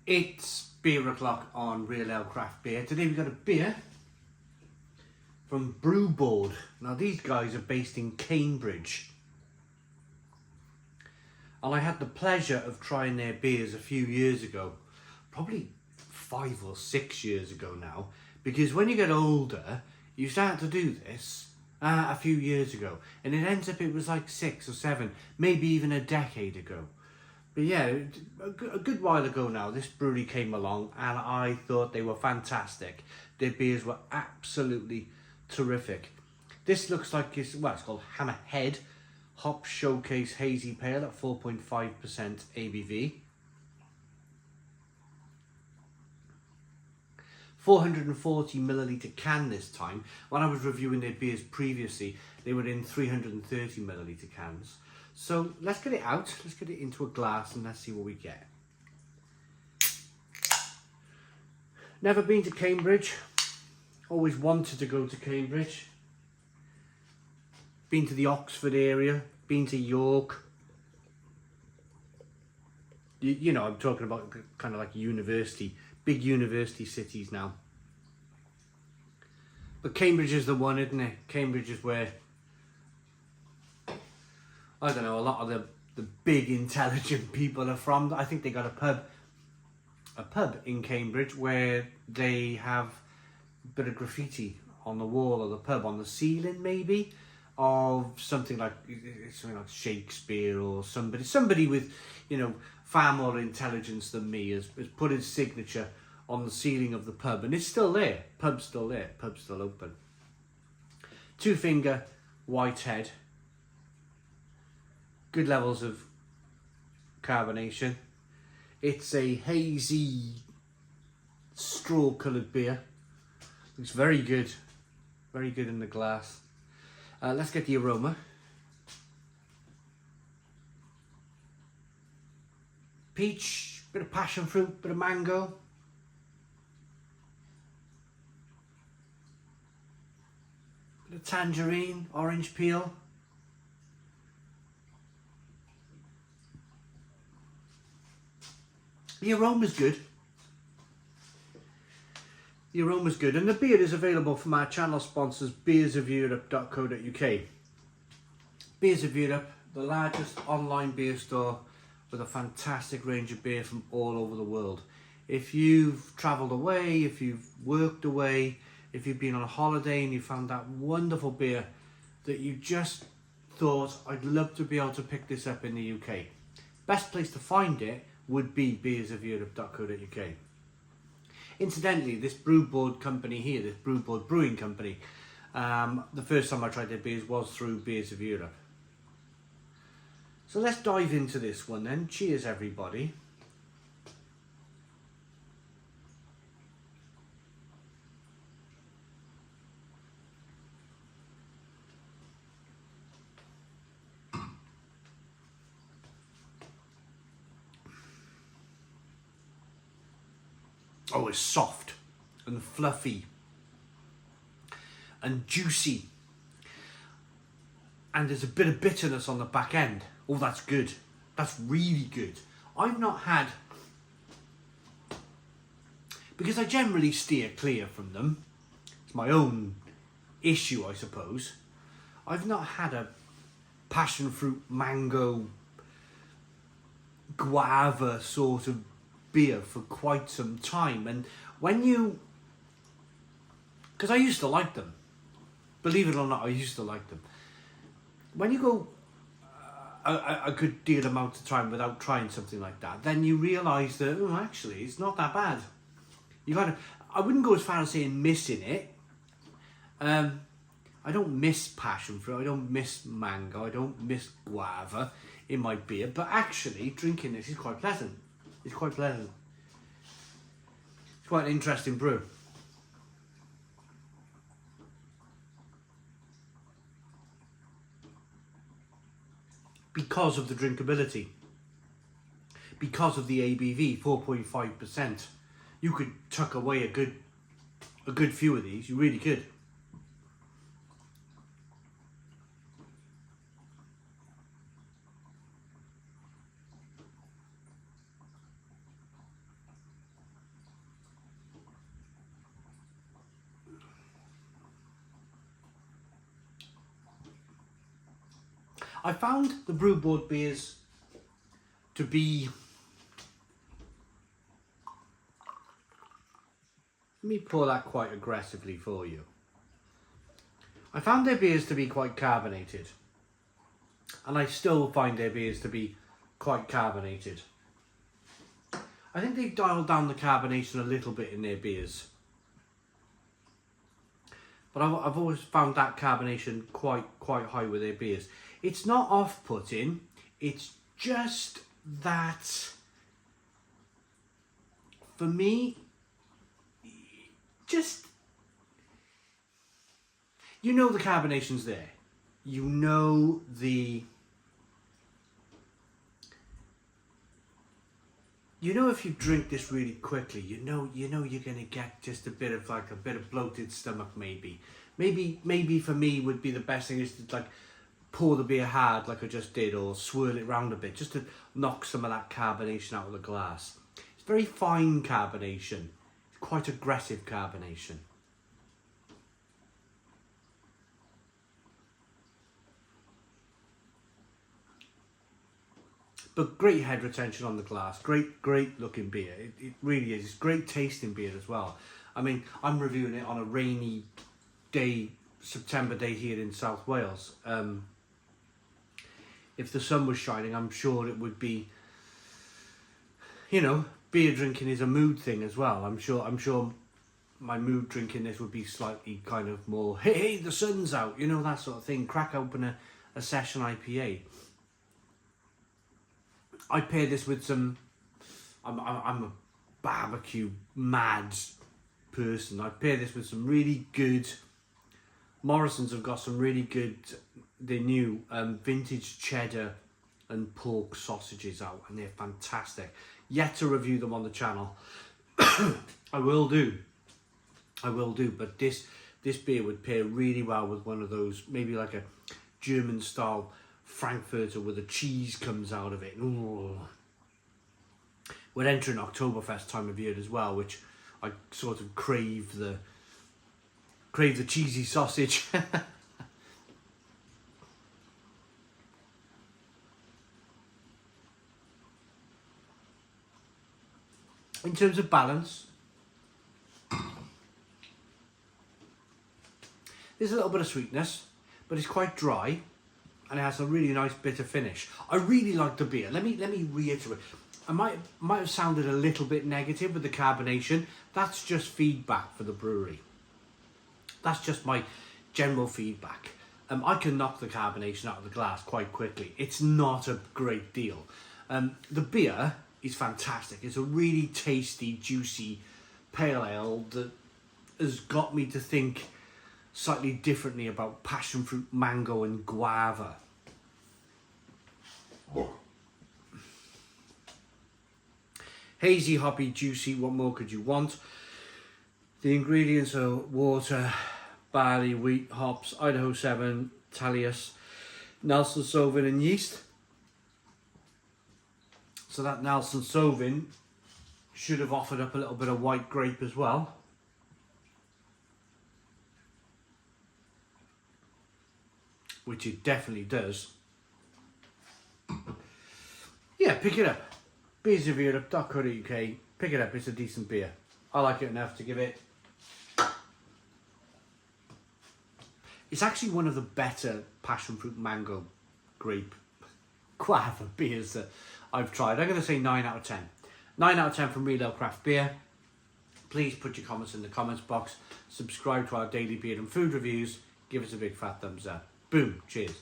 It's beer o'clock on Real Ale Craft Beer. Today we've got a beer from Brewboard. Now these guys are based in Cambridge. And I had the pleasure of trying their beers a few years ago. Probably 5 or 6 years ago now. Because when you get older, you start to do this a few years ago. And it ends up it was like 6 or 7, maybe even a decade ago. But yeah, a good while ago now, this brewery came along and I thought they were fantastic. Their beers were absolutely terrific. This looks like it's called Hammahed Hop Showcase Hazy Pale at 4.5% ABV. 440 milliliter can this time. When I was reviewing their beers previously, they were in 330 milliliter cans. So let's get it out, let's get it into a glass and let's see what we get. Never been to Cambridge, always wanted to go to Cambridge. Been to the Oxford area, been to York. You know, I'm talking about kind of like university, big university cities now. But Cambridge is the one, isn't it? Cambridge is where, I don't know, a lot of the big intelligent people are from. I think they got a pub in Cambridge where they have a bit of graffiti on the wall of the pub, on the ceiling maybe, of something like Shakespeare or somebody with, you know, far more intelligence than me has put his signature on the ceiling of the pub, and it's still there. Pub's still there, pub's still open. 2 finger Whitehead. Good levels of carbonation. It's a hazy straw coloured beer. Looks very good in the glass. Let's get the aroma. Peach, bit of passion fruit, bit of mango. Bit of tangerine, orange peel. The aroma's good. The aroma's good, and the beer is available from our channel sponsors, beersofeurope.co.uk. Beers of Europe, the largest online beer store with a fantastic range of beer from all over the world. If you've travelled away, if you've worked away, if you've been on a holiday and you found that wonderful beer that you just thought, I'd love to be able to pick this up in the UK. Best place to find it would be beersofeurope.co.uk. Incidentally, this Brewboard company here, this Brewboard Brewing Company, the first time I tried their beers was through Beers of Europe. So let's dive into this one then. Cheers, everybody. Oh, it's soft and fluffy and juicy. And there's a bit of bitterness on the back end. Oh, that's good. That's really good. I've not had, because I generally steer clear from them. It's my own issue, I suppose. I've not had a passion fruit, mango, guava sort of beer for quite some time. And when you, because I used to like them, believe it or not, I used to like them. When you go a good deal amount of time without trying something like that, then you realise that, oh, actually, it's not that bad. You gotta, I wouldn't go as far as saying missing it. I don't miss passion fruit, I don't miss mango, I don't miss guava in my beer, but actually drinking this is quite pleasant. It's quite pleasant. It's quite an interesting brew. Because of the drinkability. Because of the ABV, 4.5%. You could tuck away a good few of these, you really could. I found the Brewboard beers to be, let me pour that quite aggressively for you. I found their beers to be quite carbonated, and I still find their beers to be quite carbonated. I think they've dialed down the carbonation a little bit in their beers, but I've always found that carbonation quite high with their beers. It's not off-putting, it's just that, for me, just, you know the carbonation's there. You know if you drink this really quickly, you know you're gonna get just a bit of bloated stomach maybe. Maybe for me would be the best thing is to like pour the beer hard like I just did, or swirl it round a bit just to knock some of that carbonation out of the glass. It's very fine carbonation, it's quite aggressive carbonation. But great head retention on the glass, great looking beer. It really is. It's great tasting beer as well. I mean, I'm reviewing it on a rainy day, September day here in South Wales. If the sun was shining, I'm sure it would be, you know, beer drinking is a mood thing as well. I'm sure my mood drinking this would be slightly kind of more, hey, the sun's out, you know, that sort of thing. Crack open a session IPA. I pair this with some, I'm a barbecue mad person. I pair this with some really good, Morrison's have got some really good, the new vintage cheddar and pork sausages out, and they're fantastic. Yet to review them on the channel. I will do, but this beer would pair really well with one of those, maybe like a German style Frankfurter where the cheese comes out of it. Ooh. We're entering Oktoberfest time of year as well, which I sort of crave the cheesy sausage. In terms of balance, there's a little bit of sweetness, but it's quite dry. And it has a really nice bitter finish. I really like the beer. Let me reiterate. I might have sounded a little bit negative with the carbonation. That's just feedback for the brewery. That's just my general feedback. I can knock the carbonation out of the glass quite quickly. It's not a great deal. The beer is fantastic. It's a really tasty, juicy pale ale that has got me to think slightly differently about passion fruit, mango and guava. Hazy, hoppy, juicy, what more could you want? The ingredients are water, barley, wheat, hops, Idaho 7, Tallius, Nelson Sauvin and yeast. So that Nelson Sauvin should have offered up a little bit of white grape as well. Which it definitely does. Yeah, pick it up. beersofeurope.co.uk. Pick it up, it's a decent beer. I like it enough to give it. It's actually one of the better passion fruit, mango, grape, guava beers that I've tried. I'm going to say 9 out of 10. 9 out of 10 from Real Ale Craft Beer. Please put your comments in the comments box. Subscribe to our daily beer and food reviews. Give us a big fat thumbs up. Boom. Cheers.